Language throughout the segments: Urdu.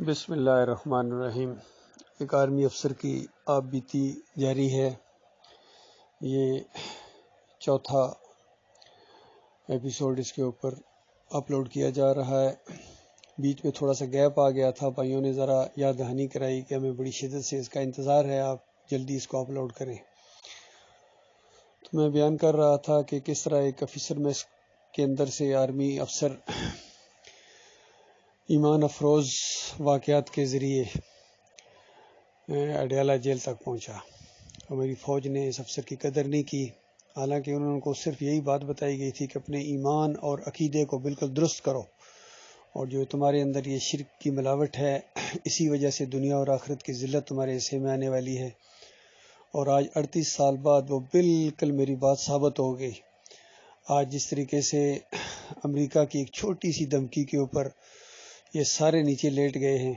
بسم اللہ الرحمن الرحیم۔ ایک آرمی افسر کی آپ بیتی جاری ہے۔ یہ چوتھا ایپیسوڈ اس کے اوپر اپلوڈ کیا جا رہا ہے۔ بیچ میں تھوڑا سا گیپ آ گیا تھا، بھائیوں نے ذرا یاد دہانی کرائی کہ ہمیں بڑی شدت سے اس کا انتظار ہے، آپ جلدی اس کو اپلوڈ کریں۔ تو میں بیان کر رہا تھا کہ کس طرح ایک آفیسر میس کے اندر سے آرمی افسر ایمان افروز واقعات کے ذریعے اڈیالہ جیل تک پہنچا۔ ہماری فوج نے اس افسر کی قدر نہیں کی، حالانکہ انہوں کو صرف یہی بات بتائی گئی تھی کہ اپنے ایمان اور عقیدے کو بالکل درست کرو، اور جو تمہارے اندر یہ شرک کی ملاوٹ ہے، اسی وجہ سے دنیا اور آخرت کی ذلت تمہارے حصے میں آنے والی ہے۔ اور آج 38 سال بعد وہ بالکل میری بات ثابت ہو گئی۔ آج جس طریقے سے امریکہ کی ایک چھوٹی سی دھمکی کے اوپر یہ سارے نیچے لیٹ گئے ہیں،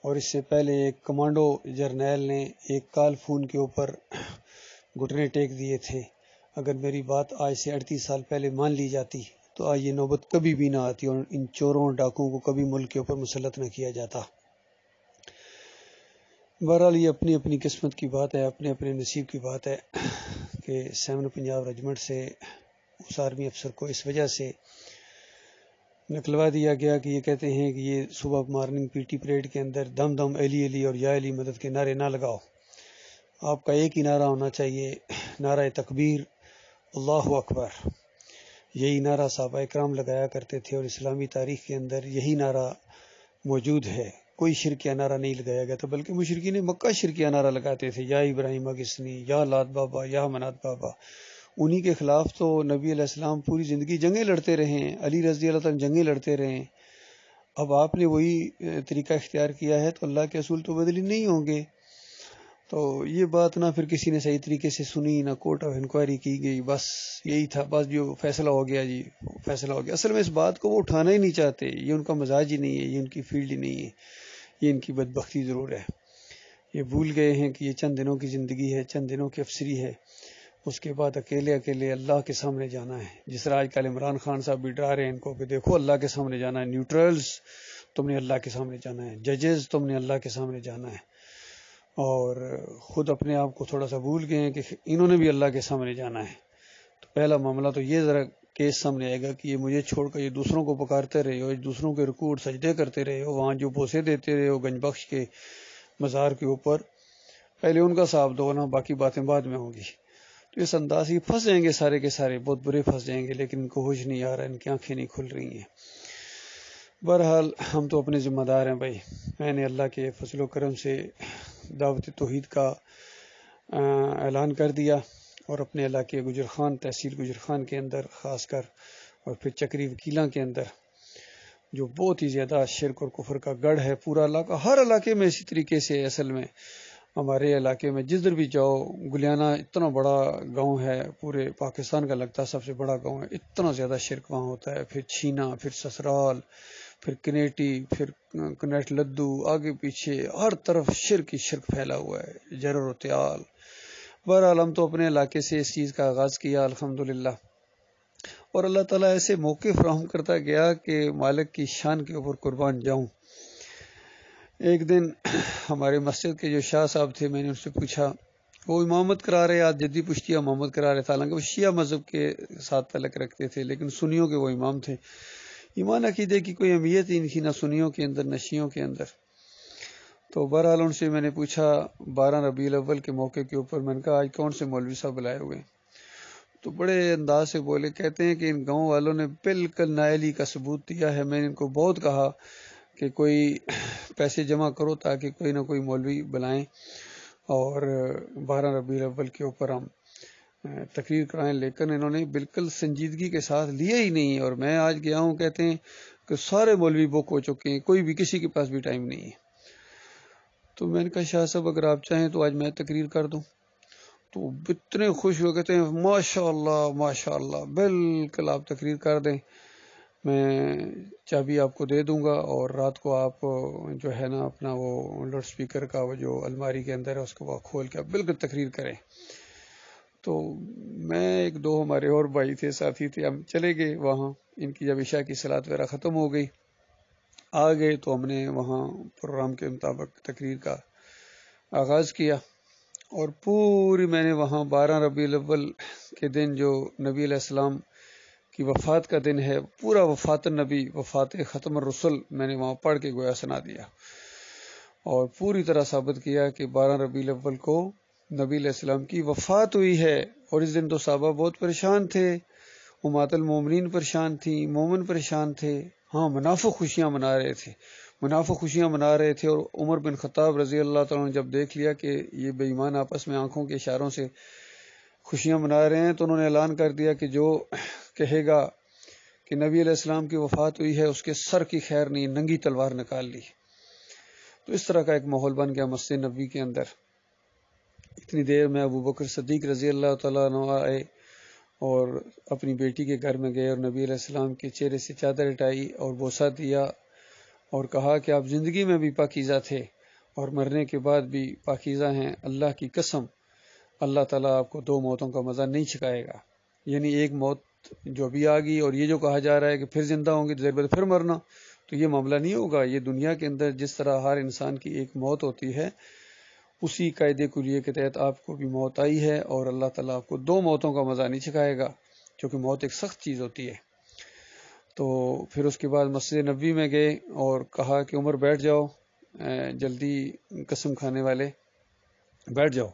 اور اس سے پہلے ایک کمانڈو جرنیل نے ایک کال فون کے اوپر گھٹنے ٹیک دیے تھے۔ اگر میری بات آج سے 38 سال پہلے مان لی جاتی تو آج یہ نوبت کبھی بھی نہ آتی، اور ان چوروں ڈاکوں کو کبھی ملک کے اوپر مسلط نہ کیا جاتا۔ بہرحال یہ اپنی اپنی قسمت کی بات ہے، اپنے اپنے نصیب کی بات ہے کہ 7 پنجاب ریجمنٹ سے اس آرمی افسر کو اس وجہ سے نکلوا دیا گیا کہ یہ کہتے ہیں کہ یہ صبح مارننگ پی ٹی پریڈ کے اندر دم دم علی علی اور یا علی مدد کے نعرے نہ لگاؤ، آپ کا ایک ہی نعرہ ہونا چاہیے، نعرہ تکبیر، اللہ اکبر۔ یہی نعرہ صحابہ اکرام لگایا کرتے تھے، اور اسلامی تاریخ کے اندر یہی نعرہ موجود ہے۔ کوئی شرکیہ نعرہ نہیں لگایا گیا تھا، بلکہ مشرکین مکہ شرکیہ نعرہ لگاتے تھے، یا ابراہیم اگسنی، یا لات بابا، یا منات بابا۔ انہی کے خلاف تو نبی علیہ السلام پوری زندگی جنگیں لڑتے رہے ہیں، علی رضی اللہ تعالیٰ جنگیں لڑتے رہے ہیں۔ اب آپ نے وہی طریقہ اختیار کیا ہے تو اللہ کے اصول تو بدلی نہیں ہوں گے۔ تو یہ بات نہ پھر کسی نے صحیح طریقے سے سنی، نہ کورٹ آف انکوائری کی گئی، بس یہی تھا، بس جو فیصلہ ہو گیا جی فیصلہ ہو گیا۔ اصل میں اس بات کو وہ اٹھانا ہی نہیں چاہتے، یہ ان کا مزاج ہی نہیں ہے، یہ ان کی فیلڈ ہی نہیں ہے، یہ ان کی بدبختی ضرور ہے۔ یہ بھول گئے ہیں کہ یہ چند دنوں کی زندگی ہے، چند دنوں کی افسری ہے، اس کے بعد اکیلے اکیلے اللہ کے سامنے جانا ہے۔ جس طرح آج کل عمران خان صاحب بھی ڈرا رہے ہیں ان کو کہ دیکھو اللہ کے سامنے جانا ہے، نیوٹرلز تم نے اللہ کے سامنے جانا ہے، ججز تم نے اللہ کے سامنے جانا ہے، اور خود اپنے آپ کو تھوڑا سا بھول گئے ہیں کہ انہوں نے بھی اللہ کے سامنے جانا ہے۔ تو پہلا معاملہ تو یہ ذرا کیس سامنے آئے گا کہ یہ مجھے چھوڑ کر یہ دوسروں کو پکارتے رہے ہو، دوسروں کے رکوع اور سجدے کرتے رہے ہو، وہاں جو بوسے دیتے رہے ہو گنج بخش کے مزار کے اوپر، پہلے ان کا صاحب دو نا، باقی باتیں بعد میں ہوں گی۔ تو اس انداز ہی پھنس جائیں گے سارے کے سارے، بہت برے پھنس جائیں گے، لیکن ان کو ہوش نہیں آ رہا، ان کی آنکھیں نہیں کھل رہی ہیں۔ بہرحال ہم تو اپنے ذمہ دار ہیں بھائی۔ میں نے اللہ کے فضل و کرم سے دعوت توحید کا اعلان کر دیا، اور اپنے علاقے گجرخان تحصیل گجرخان کے اندر خاص کر، اور پھر چکری وکیلاں کے اندر جو بہت ہی زیادہ شرک اور کفر کا گڑھ ہے، پورا علاقہ، ہر علاقے میں اسی طریقے سے اصل میں ہمارے علاقے میں جدھر بھی جاؤ، گلیانہ اتنا بڑا گاؤں ہے، پورے پاکستان کا لگتا ہے سب سے بڑا گاؤں ہے، اتنا زیادہ شرک وہاں ہوتا ہے۔ پھر چھینا، پھر سسرال، پھر کنیٹی، پھر کنیٹ لدو، آگے پیچھے ہر طرف شرک ہی شرک پھیلا ہوا ہے، جرر و تیال۔ بہرحال ہم تو اپنے علاقے سے اس چیز کا آغاز کیا الحمدللہ، اور اللہ تعالیٰ ایسے موقع فراہم کرتا گیا کہ مالک کی شان کے اوپر قربان جاؤں۔ ایک دن ہمارے مسجد کے جو شاہ صاحب تھے، میں نے ان سے پوچھا، وہ امامت کرا رہے، آج جدی پشتیہ امامت کرا رہے تھے، حالانکہ وہ شیعہ مذہب کے ساتھ تعلق رکھتے تھے، لیکن سنیوں کے وہ امام تھے۔ ایمان عقیدے کی کوئی اہمیت ہی نہیں تھی، نہ سنیوں کے اندر نہ شیعوں کے اندر۔ تو بہرحال ان سے میں نے پوچھا 12 ربیع الاول کے موقع کے اوپر، میں نے کہا آج کون سے مولوی صاحب بلائے ہوئے ہیں؟ تو بڑے انداز سے بولے، کہتے ہیں کہ ان گاؤں والوں نے بالکل نااہلی کا ثبوت دیا ہے۔ میں نے ان کو بہت کہا کہ کوئی پیسے جمع کرو تاکہ کوئی نہ کوئی مولوی بلائیں، اور 12 ربیع الاول کے اوپر ہم تقریر کرائیں، لیکن انہوں نے بالکل سنجیدگی کے ساتھ لیا ہی نہیں۔ اور میں آج گیا ہوں، کہتے ہیں کہ سارے مولوی بک ہو چکے ہیں، کوئی بھی کسی کے پاس بھی ٹائم نہیں ہے۔ تو میں نے کہا شاہ صاحب اگر آپ چاہیں تو آج میں تقریر کر دوں؟ تو اتنے خوش ہو، کہتے ہیں ماشاء اللہ ماشاء اللہ، بالکل آپ تقریر کر دیں، میں چابی آپ کو دے دوں گا، اور رات کو آپ جو ہے نا اپنا وہ لاؤڈ سپیکر کا وہ جو الماری کے اندر ہے اس کو کھول کے آپ بالکل تقریر کریں۔ تو میں ایک دو ہمارے اور بھائی تھے، ساتھی تھے، ہم چلے گئے وہاں۔ ان کی جب عشاء کی صلاۃ وغیرہ ختم ہو گئی آ گئے تو ہم نے وہاں پروگرام کے مطابق تقریر کا آغاز کیا، اور پوری میں نے وہاں 12 ربیع الاول کے دن جو نبی علیہ السلام کی وفات کا دن ہے، پورا وفات النبی، وفات ختم الرسل میں نے وہاں پڑھ کے گویا سنا دیا، اور پوری طرح ثابت کیا کہ 12 ربیع الاول کو نبی علیہ السلام کی وفات ہوئی ہے۔ اور اس دن تو صحابہ بہت پریشان تھے، امہات المومنین پریشان تھیں، مومن پریشان تھے، ہاں منافق خوشیاں منا رہے تھے، اور عمر بن خطاب رضی اللہ تعالیٰ نے جب دیکھ لیا کہ یہ بے ایمان آپس میں آنکھوں کے اشاروں سے خوشیاں منا رہے ہیں، تو انہوں نے اعلان کر دیا کہ جو کہے گا کہ نبی علیہ السلام کی وفات ہوئی ہے اس کے سر کی خیر نہیں، ننگی تلوار نکال لی۔ تو اس طرح کا ایک ماحول بن گیا مسجد نبوی کے اندر۔ اتنی دیر میں ابو بکر صدیق رضی اللہ تعالیٰ عنہ آئے اور اپنی بیٹی کے گھر میں گئے، اور نبی علیہ السلام کے چہرے سے چادر ہٹائی اور بوسہ دیا، اور کہا کہ آپ زندگی میں بھی پاکیزہ تھے اور مرنے کے بعد بھی پاکیزہ ہیں، اللہ کی قسم اللہ تعالیٰ آپ کو 2 موتوں کا مزہ نہیں چکھائے گا، یعنی ایک موت جو ابھی آ گئی، اور یہ جو کہا جا رہا ہے کہ پھر زندہ ہوں گے تو دیر بعد پھر مرنا، تو یہ معاملہ نہیں ہوگا۔ یہ دنیا کے اندر جس طرح ہر انسان کی ایک موت ہوتی ہے، اسی قاعدے کلیے کے تحت آپ کو بھی موت آئی ہے، اور اللہ تعالیٰ آپ کو 2 موتوں کا مزہ نہیں چکھائے گا، کیونکہ موت ایک سخت چیز ہوتی ہے۔ تو پھر اس کے بعد مسجد نبوی میں گئے اور کہا کہ عمر بیٹھ جاؤ، جلدی قسم کھانے والے بیٹھ جاؤ۔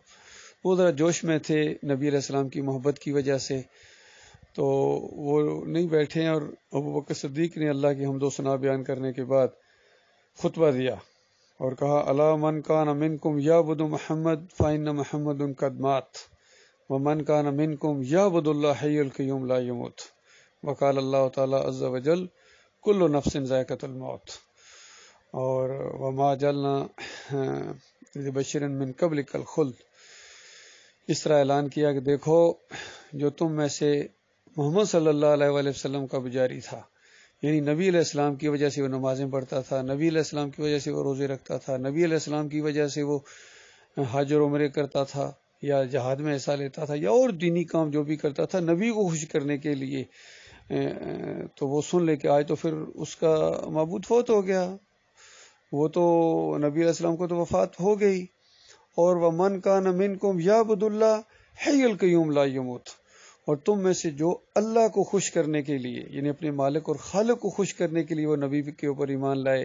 وہ ذرا جوش میں تھے نبی علیہ السلام کی محبت کی وجہ سے، تو وہ نہیں بیٹھے، اور ابو بکر صدیق نے اللہ کی حمد و ثنا بیان کرنے کے بعد خطبہ دیا اور کہا الا من کان منکم یعبد محمد فإن محمد قد مات ومن کان منکم یعبد اللہ حی القیوم لا یموت وقال اللہ تعالی عز وجل کل نفس ذائقۃ الموت، اور وما جعلنا لبشر من قبلک الخلد، اس طرح اعلان کیا کہ دیکھو جو تم میں سے محمد صلی اللہ علیہ وآلہ وسلم کا پجاری تھا، یعنی نبی علیہ السلام کی وجہ سے وہ نمازیں پڑھتا تھا، نبی علیہ السلام کی وجہ سے وہ روزے رکھتا تھا، نبی علیہ السلام کی وجہ سے وہ حج اور عمرے کرتا تھا، یا جہاد میں حصہ لیتا تھا، یا اور دینی کام جو بھی کرتا تھا نبی کو خوش کرنے کے لیے، تو وہ سن لے کہ آج تو پھر اس کا معبود فوت ہو گیا، وہ تو نبی علیہ السلام کو تو وفات ہو گئی، اور وَمَنْ كَانَ مِنْكُمْ يَعْبُدُ اللَّهَ حَيَّ الْقَيُّومَ لَا يَمُوتُ، اور تم میں سے جو اللہ کو خوش کرنے کے لیے، یعنی اپنے مالک اور خالق کو خوش کرنے کے لیے وہ نبی کے اوپر ایمان لائے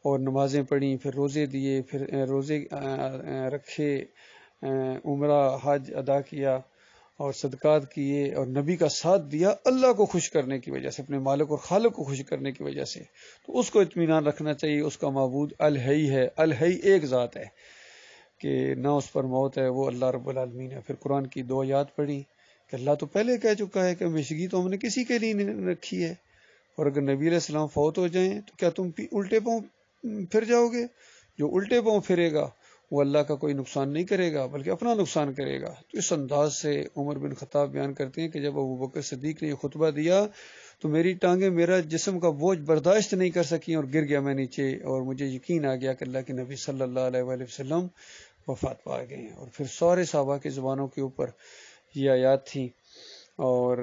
اور نمازیں پڑھیں، پھر روزے دیے، پھر روزے رکھے، عمرہ حج ادا کیا اور صدقات کیے اور نبی کا ساتھ دیا اللہ کو خوش کرنے کی وجہ سے، اپنے مالک اور خالق کو خوش کرنے کی وجہ سے، تو اس کو اطمینان رکھنا چاہیے، اس کا معبود الحی ہے، الحی ایک ذات ہے کہ نہ اس پر موت ہے، وہ اللہ رب العالمین ہے۔ پھر قرآن کی 2 آیات پڑھی کہ اللہ تو پہلے کہہ چکا ہے کہ ہمیشگی تو ہم نے کسی کے لیے نہیں رکھی ہے، اور اگر نبی علیہ السلام فوت ہو جائیں تو کیا تم الٹے پاؤں پھر جاؤ گے؟ جو الٹے پاؤں پھرے گا وہ اللہ کا کوئی نقصان نہیں کرے گا بلکہ اپنا نقصان کرے گا۔ تو اس انداز سے عمر بن خطاب بیان کرتے ہیں کہ جب ابو بکر صدیق نے یہ خطبہ دیا تو میری ٹانگیں میرا جسم کا بوجھ برداشت نہیں کر سکیں اور گر گیا میں نیچے، اور مجھے یقین آ گیا کہ اللہ کے نبی صلی اللہ علیہ وآلہ وسلم وفات پا گئے ہیں۔ اور پھر سارے صحابہ کی زبانوں کے اوپر یہ آیات تھی، اور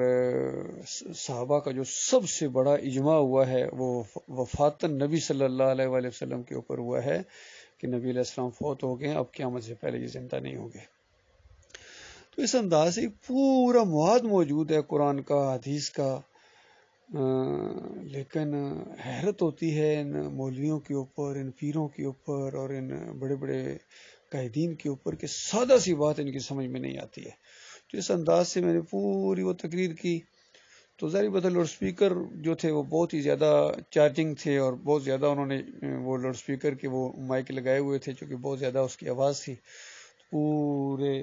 صحابہ کا جو سب سے بڑا اجماع ہوا ہے وہ وفات نبی صلی اللہ علیہ وآلہ وسلم کے اوپر ہوا ہے کہ نبی علیہ السلام فوت ہو گئے، اب قیامت سے پہلے یہ زندہ نہیں ہوں گے۔ تو اس انداز سے پورا مواد موجود ہے قرآن کا، حدیث کا، لیکن حیرت ہوتی ہے ان مولویوں کے اوپر، ان پیروں کے اوپر اور ان بڑے بڑے قائدین کے اوپر کہ سادہ سی بات ان کی سمجھ میں نہیں آتی ہے۔ تو اس انداز سے میں نے پوری وہ تقریر کی، تو ظاہر بات ہے لوڈ سپیکر جو تھے وہ بہت ہی زیادہ چارجنگ تھے، اور بہت زیادہ انہوں نے وہ لوڈ سپیکر کے وہ مائک لگائے ہوئے تھے چونکہ بہت زیادہ اس کی آواز تھی، پورے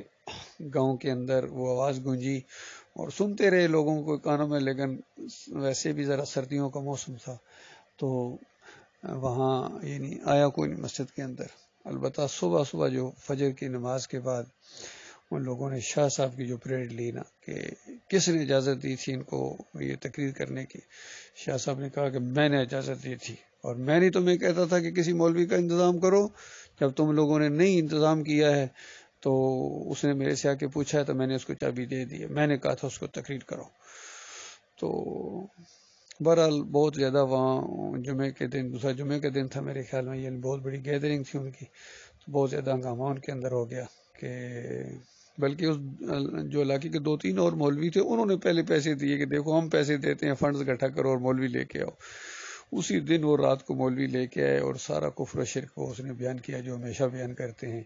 گاؤں کے اندر وہ آواز گونجی اور سنتے رہے لوگوں کو کانوں میں، لیکن ویسے بھی ذرا سردیوں کا موسم تھا تو وہاں یعنی آیا کوئی نہیں مسجد کے اندر۔ البتہ صبح صبح جو فجر کی نماز کے بعد ان لوگوں نے شاہ صاحب کی جو پریڈ لی نا کہ کس نے اجازت دی تھی ان کو یہ تقریر کرنے کی، شاہ صاحب نے کہا کہ میں نے اجازت دی تھی، اور میں نے تمہیں کہتا تھا کہ کسی مولوی کا انتظام کرو، جب تم لوگوں نے نہیں انتظام کیا ہے تو اس نے میرے سے آ کے پوچھا ہے تو میں نے اس کو چابی دے دی ہے، میں نے کہا تھا اس کو تقریر کرو۔ تو بہرحال بہت زیادہ وہاں جمعے کے دن، دوسرا جمعے کا دن تھا میرے خیال میں، یعنی بہت بڑی گیدرنگ تھی ان کی، تو بہت زیادہ ہنگامہ ان کے اندر ہو گیا کہ بلکہ اس جو علاقے کے 2-3 اور مولوی تھے انہوں نے پہلے پیسے دیے کہ دیکھو ہم پیسے دیتے ہیں، فنڈز اکٹھا کرو اور مولوی لے کے آؤ۔ اسی دن وہ رات کو مولوی لے کے آئے اور سارا کفر و شرک کو اس نے بیان کیا جو ہمیشہ بیان کرتے ہیں۔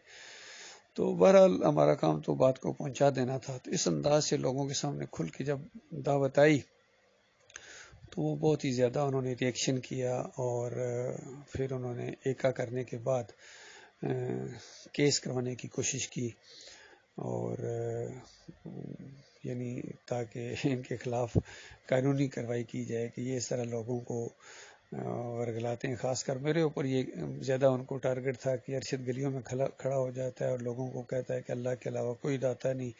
تو بہرحال ہمارا کام تو بات کو پہنچا دینا تھا، تو اس انداز سے لوگوں کے سامنے کھل کے جب دعوت آئی تو وہ بہت ہی زیادہ انہوں نے ریئیکشن کیا، اور پھر انہوں نے ایکا کرنے کے بعد کیس کروانے کی کوشش کی، اور یعنی تاکہ ان کے خلاف قانونی کارروائی کی جائے کہ یہ اس طرح لوگوں کو ورگلاتے ہیں۔ خاص کر میرے اوپر یہ زیادہ ان کو ٹارگٹ تھا کہ ارشد گلیوں میں کھڑا ہو جاتا ہے اور لوگوں کو کہتا ہے کہ اللہ کے علاوہ کوئی داتا نہیں،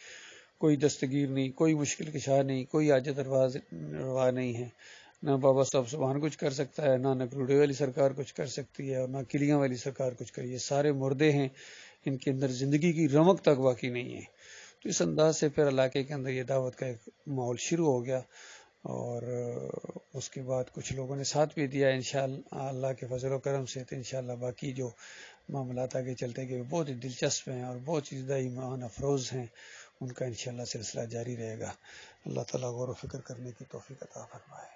کوئی دستگیر نہیں، کوئی مشکل کشا نہیں، کوئی حاجت روا نہیں ہے، نہ بابا صاحب سبحان کچھ کر سکتا ہے، نہ نگروڑے والی سرکار کچھ کر سکتی ہے، اور نہ کلیاں والی سرکار کچھ کری ہے، سارے مردے ہیں، ان کے اندر زندگی کی رمق تک باقی نہیں ہے۔ تو اس انداز سے پھر علاقے کے اندر یہ دعوت کا ایک ماحول شروع ہو گیا، اور اس کے بعد کچھ لوگوں نے ساتھ بھی دیا انشاءاللہ اللہ کے فضل و کرم سے۔ تو انشاءاللہ باقی جو معاملات آگے چلتے گئے بہت ہی دلچسپ ہیں اور بہت ہی زیادہ ایمان افروز ہیں، ان کا انشاءاللہ سلسلہ جاری رہے گا۔ اللہ تعالیٰ غور و فکر کرنے کی توفیق عطا فرمائے۔